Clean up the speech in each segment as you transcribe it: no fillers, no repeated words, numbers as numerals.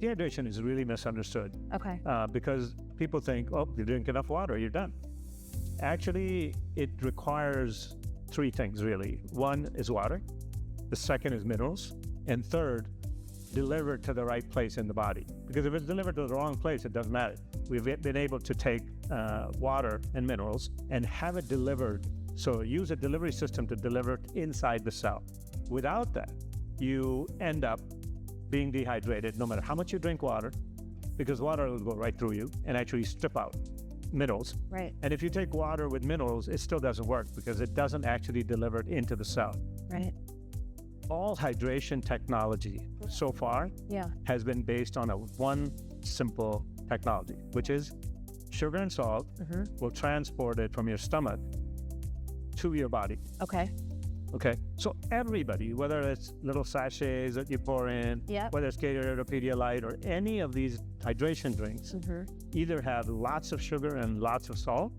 Dehydration is really misunderstood. Okay. Because people think, oh, you drink enough water, you're done. Actually, it requires three things, really. One is water. The second is minerals. And third, delivered to the right place in the body. Because if it's delivered to the wrong place, it doesn't matter. We've been able to take water and minerals and have it delivered. So use a delivery system to deliver it inside the cell. Without that, you end up being dehydrated no matter how much you drink water, because water will go right through you and actually strip out minerals. Right. And if you take water with minerals, it still doesn't work because it doesn't actually deliver it into the cell. Right. All hydration technology so far has been based on one simple technology, which is sugar and salt will transport it from your stomach to your body. Okay. Okay. So everybody, whether it's little sachets that you pour in, whether it's Gatorade or Pedialyte or any of these hydration drinks, either have lots of sugar and lots of salt,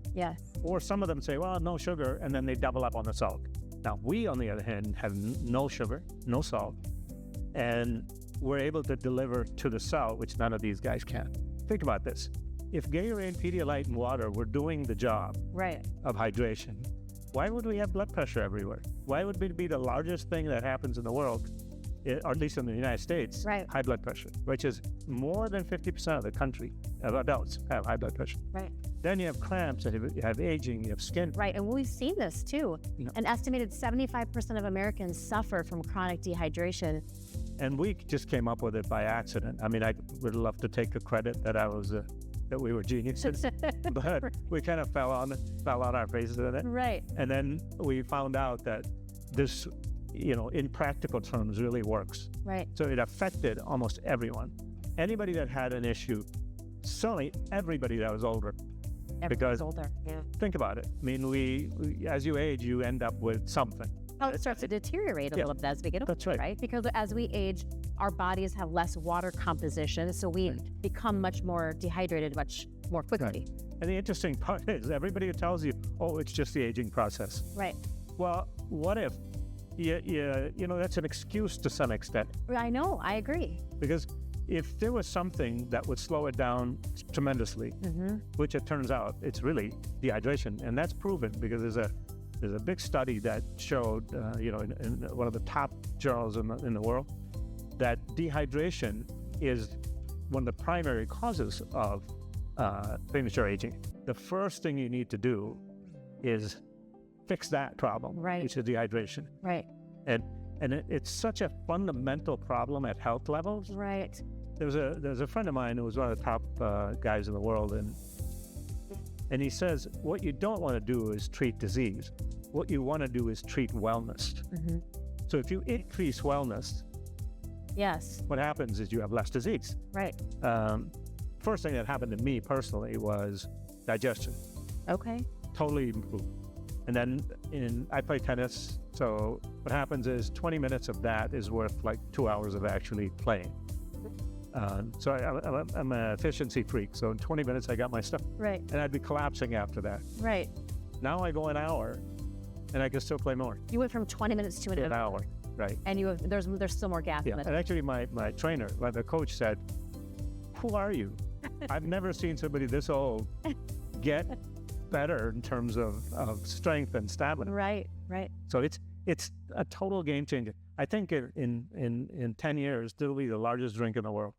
or some of them say, well, no sugar, and then they double up on the salt. Now, we, on the other hand, have no sugar, no salt, and we're able to deliver to the cell, which none of these guys can. Think about this. If Gatorade, Pedialyte, and water were doing the job of hydration, why would we have blood pressure everywhere? Why would it be the largest thing that happens in the world, or at least in the United States, high blood pressure, which is more than 50% of the country of adults have high blood pressure. Right. Then you have cramps, you have aging, you have skin. Right, and we've seen this too. An estimated 75% of Americans suffer from chronic dehydration. And we just came up with it by accident. I mean, I would love to take the credit that that we were geniuses, but we kind of fell on our faces with it. Right. And then we found out that this, in practical terms, really works. Right. So it affected almost everyone. Anybody that had an issue, certainly everybody that was older. Everyone's older. Yeah. Think about it. I mean, we as you age, you end up with something. Oh, it starts to deteriorate a little bit as we get older. That's right. Because as we age, our bodies have less water composition, so we become much more dehydrated much more quickly. Right. And the interesting part is everybody tells you, oh, it's just the aging process. Right. Well, what if, that's an excuse to some extent. I know, I agree. Because if there was something that would slow it down tremendously, which it turns out it's really dehydration, and that's proven because there's a big study that showed, in one of the top journals in the world, that dehydration is one of the primary causes of premature aging. The first thing you need to do is fix that problem, which is dehydration. Right. And it's such a fundamental problem at health levels. Right. There's a friend of mine who was one of the top guys in the world, and he says, what you don't want to do is treat disease. What you want to do is treat wellness. So if you increase wellness, what happens is you have less disease. Right. First thing that happened to me personally was digestion. Okay. Totally improved. And then I play tennis, so what happens is 20 minutes of that is worth like 2 hours of actually playing. So I'm an efficiency freak, so in 20 minutes I got my stuff. Right. And I'd be collapsing after that. Right. Now I go an hour, and I can still play more. You went from 20 minutes to an hour. Right. And there's still more gas in it. And actually my trainer, the coach said, who are you? I've never seen somebody this old get better in terms of strength and stamina. Right. So it's a total game changer. I think in 10 years, it'll be the largest drink in the world.